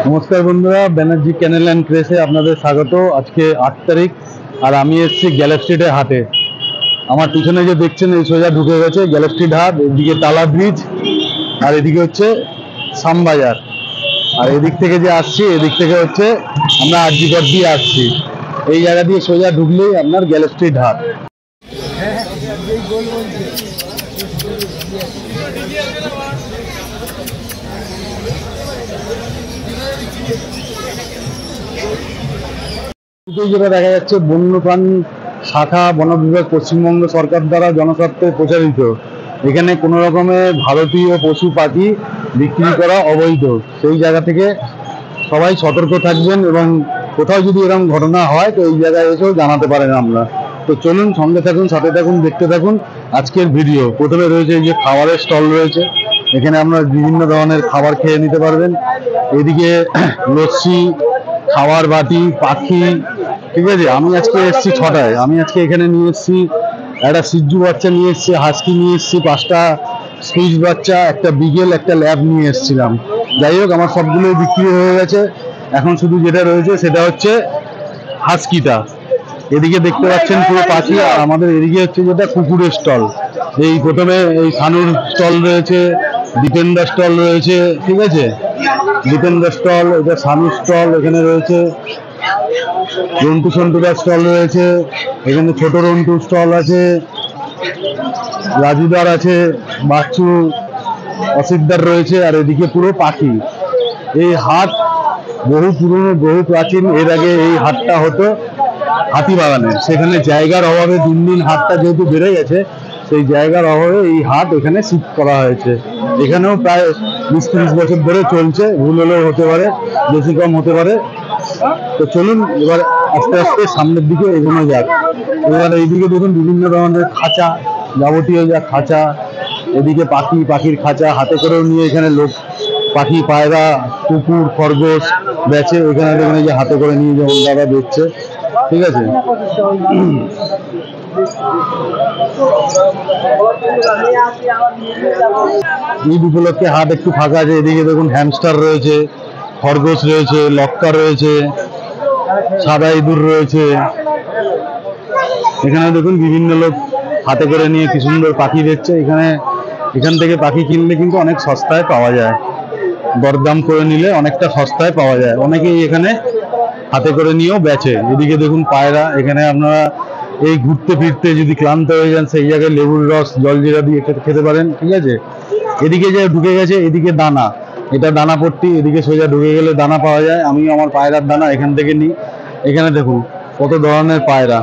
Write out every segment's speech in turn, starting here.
নমস্কার বন্ধুরা, ব্যানার্জি ক্যানেল অ্যান্ড ক্রেসে আপনাদের স্বাগত। আজকে 8 তারিখ আর আমি এসেছি গ্যালাক্সিডে হাটে। আমার পিছনে যে দেখছেন এই সোজা ঢুকে গেছে গ্যালাক্সিড হাট। এদিকে টালা ব্রিজ আর এদিকে হচ্ছে শ্যামবাজার। আর এদিক থেকে যে আসছি এদিক থেকে হচ্ছে আমরা আরজিকর দিয়ে আসছি। এই জায়গা দিয়ে সোজা ঢুকলেই আপনার গ্যালাক্সিড হাট। যেটা দেখা যাচ্ছে বন্যপ্রাণ শাখা বন বিভাগ পশ্চিমবঙ্গ সরকার দ্বারা জনস্বার্থে প্রচারিত। এখানে কোনো রকমের ভারতীয় পশু পাখি বিক্রি করা অবৈধ। সেই জায়গা থেকে সবাই সতর্ক থাকবেন এবং কোথাও যদি এরকম ঘটনা হয় তো এই জায়গায় এসেও জানাতে পারেন আমরা। তো চলুন, সঙ্গে থাকুন, সাথে থাকুন, দেখতে থাকুন আজকের ভিডিও। প্রথমে রয়েছে এই যে খাবারের স্টল রয়েছে, এখানে আপনারা বিভিন্ন ধরনের খাবার খেয়ে নিতে পারবেন। এদিকে লস্যি, খাওয়ার বাটি, পাখি, ঠিক আছে। আমি আজকে এসেছি 6টায়। আমি আজকে এখানে নিয়ে এসেছি একটা সিজ্জু বাচ্চা নিয়ে এসেছি, হাস্কি নিয়ে এসেছি, 5টা সুইচ বাচ্চা, একটা বিগেল, একটা ল্যাব নিয়ে এসেছিলাম। যাই হোক, আমার সবগুলোই বিক্রি হয়ে গেছে। এখন শুধু যেটা রয়েছে সেটা হচ্ছে হাস্কিটা। এদিকে দেখতে পাচ্ছেন পুরো পাখি। আর আমাদের এদিকে হচ্ছে যেটা কুকুরের স্টল। এই প্রথমে এই সানুর স্টল রয়েছে, দীপেন্দ্র স্টল রয়েছে, ঠিক আছে, দীপেন্দ্র স্টল, এটা সানুর স্টল, এখানে রয়েছে রন্টু সন্টুদার স্টল রয়েছে, এখানে ছোট রন্টু স্টল আছে, রাজুদার আছে, বাচ্চু অসিকদার রয়েছে। আর এদিকে পুরো পাখি। এই হাট বহু পুরনো, বহু প্রাচীন। এর আগে এই হাটটা হতো হাতিবাগানে। সেখানে জায়গার অভাবে দিন দিন হাটটা যেহেতু বেড়ে গেছে, সেই জায়গার অভাবে এই হাট এখানে শিফট করা হয়েছে। এখানেও প্রায় 20-30 বছর ধরে চলছে। ভুল হলেও হতে পারে, বেশি কম হতে পারে। তো চলুন এবার আস্তে আস্তে সামনের দিকে এগোনো যাক। এবার এইদিকে দেখুন বিভিন্ন ধরনের খাঁচা, যাবতীয় যা খাঁচা, এদিকে পাখির খাঁচা হাতে করেও নিয়ে এখানে লোক পাখি, পায়রা, কুকুর, খরগোশ বেচে। এখানে দেখুন এই যে হাতে করে নিয়ে যেমন দাদা বেচছে, ঠিক আছে। ঈদ উপলক্ষে হাট একটু ফাঁকা আছে। এদিকে দেখুন হ্যামস্টার রয়েছে, খরগোশ রয়েছে, লক্কা রয়েছে, সাদা ইঁদুর রয়েছে। এখানে দেখুন বিভিন্ন লোক হাতে করে নিয়ে কি সুন্দর পাখি বেচছে। এখান থেকে পাখি কিনলে কিন্তু অনেক সস্তায় পাওয়া যায়, দরদাম করে নিলে অনেকটা সস্তায় পাওয়া যায়। অনেকেই এখানে হাতে করে নিয়েও বেচে। এদিকে দেখুন পায়রা। এখানে আপনারা এই ঘুরতে ফিরতে যদি ক্লান্ত হয়ে যান, সেই জায়গায় লেবুর রস, জলজিরা দিয়ে খেতে পারেন, ঠিক আছে। এদিকে যে ঢুকে গেছে, এদিকে দানা, এটা দানা পট্টি। এদিকে সোজা ঢুকে গেলে দানা পাওয়া যায়। আমি আমার পায়রার দানা এখান থেকে নিই। এখানে দেখুন কত ধরনের পায়রা,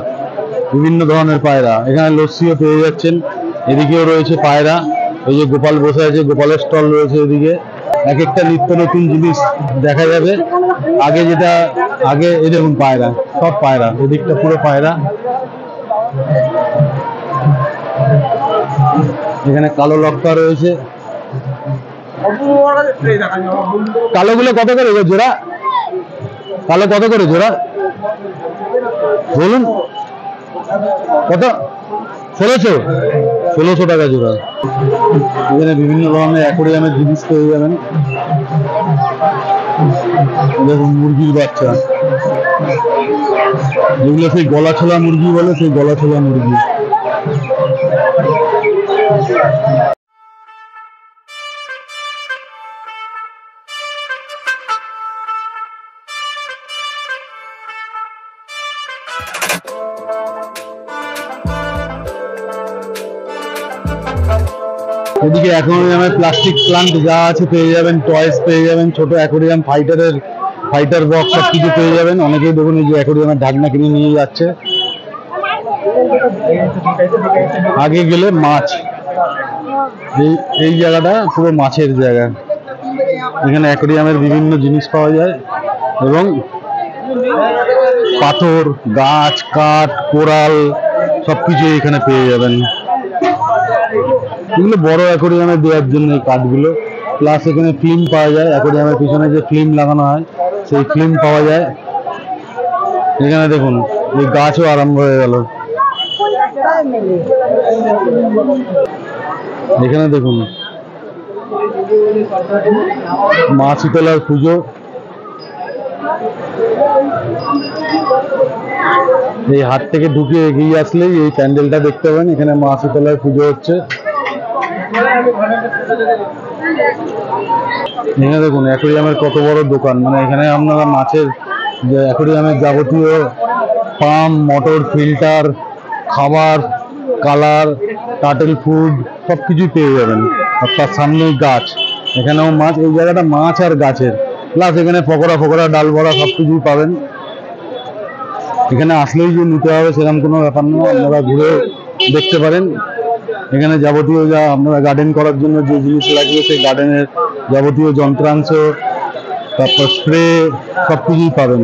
বিভিন্ন ধরনের পায়রা। এখানে লস্যিও পেয়ে যাচ্ছেন। এদিকেও রয়েছে পায়রা। এই যে গোপাল বসে আছে, গোপালের স্টল রয়েছে। এদিকে এক একটা নিত্য নতুন জিনিস দেখা যাবে। আগে এই দেখুন পায়রা, সব পায়রা। এদিকটা পুরো পায়রা। এখানে কালো লক্কা রয়েছে। কালোগুলো কত করে জোড়া? কালো কত করে জোড়া বলুন? কত? 1600 টাকা জোড়া। এখানে বিভিন্ন ধরনের অ্যাকোরিয়ামের জিনিস পেয়ে যাবেন। দেখুন মুরগির বাচ্চা, যেগুলো সেই গলা ছোলা মুরগি বলে, সেই গলা ছোলা মুরগি। এদিকে অ্যাকোরিয়ামের প্লাস্টিক প্লান্ট যা আছে পেয়ে যাবেন, টয়েস পেয়ে যাবেন, ছোট অ্যাকোরিয়াম, ফাইটার বক্স সব কিছু পেয়ে যাবেন। অনেকেই দেখুন এই যে অ্যাকোরিয়ামের ঢাকনা কিনে নিয়ে যাচ্ছে। আগে গেলে মাছ, এই জায়গাটা পুরো মাছের জায়গা। এখানে অ্যাকোরিয়ামের বিভিন্ন জিনিস পাওয়া যায় এবং পাথর, গাছ, কাঠ, কোরাল সবকিছু এখানে পেয়ে যাবেন। এগুলো বড় অ্যাকোরিয়ামে দেওয়ার জন্য এই কাঠগুলো। প্লাস এখানে ফিল্ম পাওয়া যায়, অ্যাকোরিয়ামের পিছনে যে ফিল্ম লাগানো হয় সেই ফিল্ম পাওয়া যায়। এখানে দেখুন এই গাছও আরম্ভ হয়ে গেল। এখানে দেখুন মা শীতলার পুজো। এই হাট থেকে ঢুকে এগিয়ে আসলেই এই প্যান্ডেলটা দেখতে পাবেন, এখানে মা শীতলার পুজো হচ্ছে। এখানে দেখুন অ্যাকোরিয়ামের কত বড় দোকান, মানে এখানে আপনারা মাছের যে অ্যাকোরিয়ামের যাবতীয় পাম্প, মোটর, ফিল্টার, খাবার, কালার, টার্টেল ফুড সবকিছুই পেয়ে যাবেন। আর তার সামনেই গাছ, এখানেও মাছ। এই জায়গাটা মাছ আর গাছের, প্লাস এখানে পকোড়া ফকোড়া, ডাল বড়া সবকিছুই পাবেন। এখানে আসলেই যে নিতে হবে সেরকম কোনো ব্যাপার না, আপনারা ঘুরে দেখতে পারেন। এখানে যাবতীয় যা আপনারা গার্ডেন করার জন্য যে জিনিস লাগবে সেই গার্ডেনের যাবতীয় যন্ত্রাংশ, তারপর স্প্রে সবকিছুই পাবেন।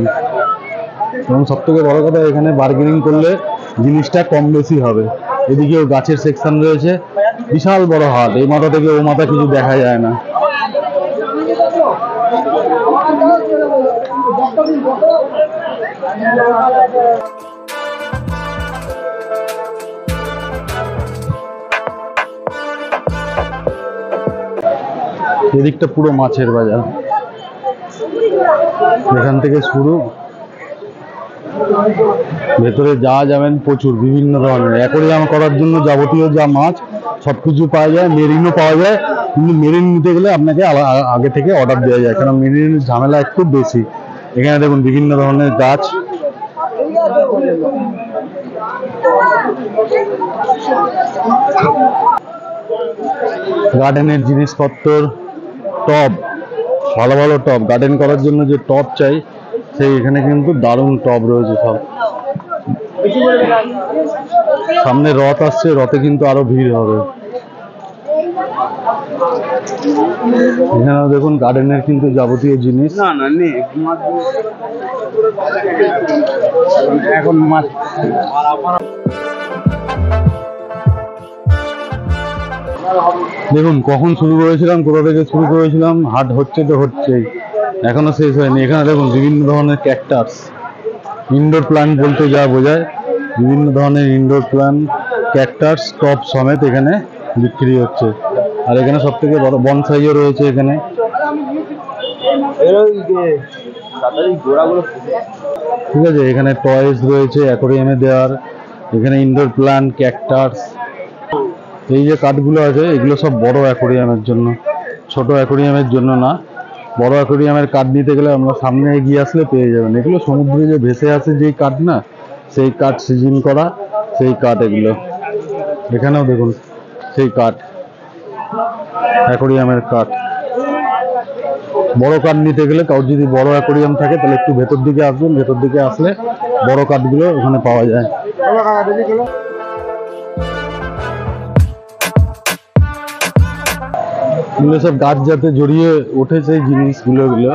এবং সব থেকে বড় কথা, এখানে বার্গেনিং করলে জিনিসটা কম বেশি হবে। এদিকেও গাছের সেকশন রয়েছে, বিশাল বড় হাট, এই মাথা থেকে ও মাথা কিছু দেখা যায় না। এদিকটা পুরো মাছের বাজার, এখান থেকে শুরু। ভেতরে যা যাবেন প্রচুর বিভিন্ন ধরনের অ্যাকোরিয়াম করার জন্য যাবতীয় যা মাছ সবকিছু পাওয়া যায়। মেরিনও পাওয়া যায়, কিন্তু মেরিন নিতে গেলে আপনাকে আগে থেকে অর্ডার দেওয়া যায়, কারণ মেরিনের ঝামেলা একটু বেশি। এখানে দেখুন বিভিন্ন ধরনের গাছ, গার্ডেনের জিনিসপত্র, টব, ভালো ভালো টব, গার্ডেন করার জন্য যে টব চাই সেই এখানে কিন্তু দারুণ টব রয়েছে সব। সামনে রথ আসছে, রথে কিন্তু আরো ভিড় হবে। এখানে দেখুন গার্ডেনের কিন্তু যাবতীয় জিনিস। এখন মাছ দেখুন কখন শুরু করেছিলাম, কোথা থেকে শুরু করেছিলাম, হাট হচ্ছে তো হচ্ছেই, এখনো শেষ হয়নি। এখানে দেখুন বিভিন্ন ধরনের ক্যাকটাস, ইনডোর প্ল্যান্ট বলতে যা বোঝায়, বিভিন্ন ধরনের ইনডোর প্ল্যান্ট, ক্যাকটাস, টব সমেত এখানে বিক্রি হচ্ছে। আর এখানে সব থেকে বড় বনসাইও রয়েছে এখানে। ঠিক আছে, এখানে টয়েস রয়েছে অ্যাকোরিয়ামে দেওয়ার, এখানে ইনডোর প্ল্যান্ট, ক্যাকটাস। এই যে কাঠগুলো আছে এগুলো সব বড় অ্যাকোরিয়ামের জন্য, ছোট অ্যাকোরিয়ামের জন্য না। বড় অ্যাকোরিয়ামের কাঠ নিতে গেলে আমরা সামনে এগিয়ে আসলে পেয়ে যাবেন। এগুলো সমুদ্রে যে ভেসে আসে যেই কাঠ না, সেই কাঠ সিজন করা সেই কাঠ এগুলো। এখানেও দেখুন সেই কাঠ, অ্যাকোরিয়ামের কাঠ। বড় কাঠ নিতে গেলে কারোর যদি বড় অ্যাকোরিয়াম থাকে তাহলে একটু ভেতর দিকে আসবেন, ভেতর দিকে আসলে বড় কাঠগুলো ওখানে পাওয়া যায়। এগুলো সব গাছ যাতে জড়িয়ে উঠেছে জিনিসগুলো, এগুলো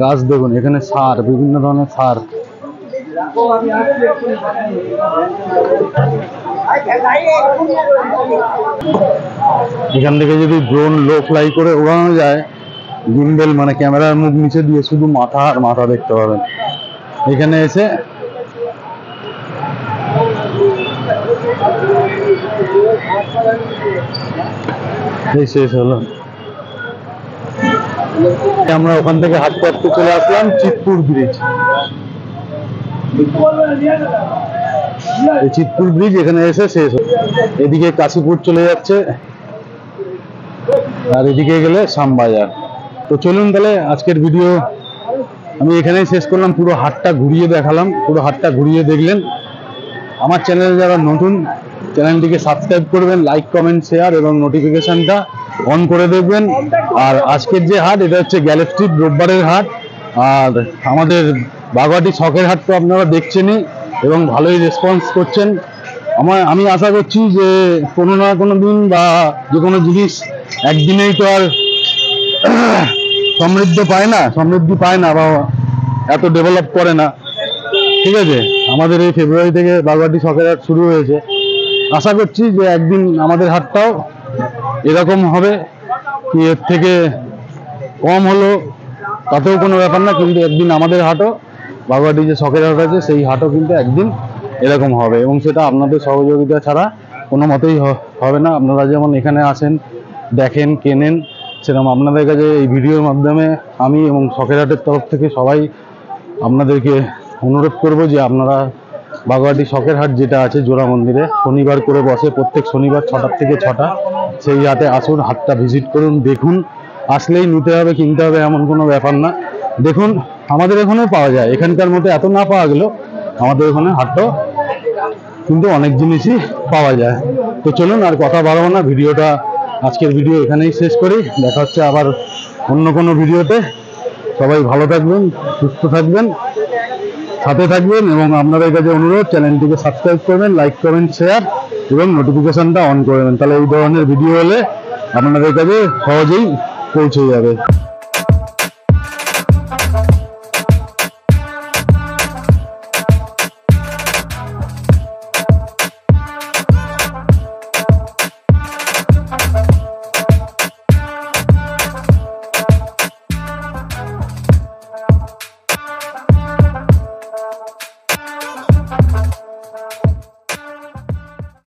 গাছ দেখুন। এখানে সার, বিভিন্ন ধরনের সার। এখান থেকে যদি ড্রোন লো ফ্লাই করে উড়ানো যায়, গিম্বেল মানে ক্যামেরার মুখ নিচে দিয়ে শুধু মাথা আর মাথা দেখতে পাবেন। এখানে এসে এই শেষ হলো। আমরা ওখান থেকে হাঁটতে হাঁটতে চলে আসলাম চিতপুর ব্রিজ। এই চিতপুর ব্রিজ এখানে এসে শেষ হলো। এদিকে কাশীপুর চলে যাচ্ছে, আর এদিকে গেলে শ্যামবাজার। তো চলুন তাহলে আজকের ভিডিও আমি এখানেই শেষ করলাম। পুরো হাটটা ঘুরিয়ে দেখালাম, পুরো হাটটা ঘুরিয়ে দেখলেন। আমার চ্যানেলে যারা নতুন, চ্যানেলটিকে সাবস্ক্রাইব করবেন, লাইক কমেন্ট শেয়ার এবং নোটিফিকেশনটা অন করে দেখবেন। আর আজকের যে হাট, এটা হচ্ছে গ্যালেক্সির রোববারের হাট। আর আমাদের বাগুইআটি শখের হাট তো আপনারা দেখছেনই এবং ভালোই রেসপন্স করছেন। আমি আশা করছি যে কোনো না কোনো দিন বা যে কোনো জিনিস একদিনেই তো আর সমৃদ্ধি পায় না বা এত ডেভেলপ করে না। ঠিক আছে, আমাদের এই ফেব্রুয়ারি থেকে বাগুইআটি শখের হাট শুরু হয়েছে। আশা করছি যে একদিন আমাদের হাটটাও এরকম হবে, কি এর থেকে কম হলো তাতেও কোনো ব্যাপার না, কিন্তু একদিন আমাদের হাটও, বাগুইআটি যে শখের হাট আছে সেই হাটও কিন্তু একদিন এরকম হবে। এবং সেটা আপনাদের সহযোগিতা ছাড়া কোনো মতেই হবে না। আপনারা যেমন এখানে আসেন, দেখেন, কেনেন, সেরকম আপনাদের কাছে এই ভিডিওর মাধ্যমে আমি এবং শখের হাটের তরফ থেকে সবাই আপনাদেরকে অনুরোধ করব যে আপনারা বাগুইআটি শখের হাট যেটা আছে জোড়া মন্দিরে শনিবার করে বসে, প্রত্যেক শনিবার 6টা থেকে 6টা, সেই হাটে আসুন, হাটটা ভিজিট করুন, দেখুন। আসলেই নিতে হবে কিনতে হবে এমন কোনো ব্যাপার না। দেখুন আমাদের এখানেও পাওয়া যায়, এখানকার মতো এত না পাওয়া গেলেও আমাদের ওখানে হাটটাও কিন্তু অনেক জিনিসই পাওয়া যায়। তো চলুন আর কথা বাড়াবো না, আজকের ভিডিও এখানেই শেষ করি। দেখা হচ্ছে আবার অন্য কোনো ভিডিওতে। সবাই ভালো থাকবেন, সুস্থ থাকবেন, সাথে থাকবেন এবং আপনাদের কাছে অনুরোধ চ্যানেলটিকে সাবস্ক্রাইব করবেন, লাইক করবেন, শেয়ার এবং নোটিফিকেশনটা অন করবেন। তাহলে এই ধরনের ভিডিও হলে আপনাদের কাছে সহজেই পৌঁছে যাবে।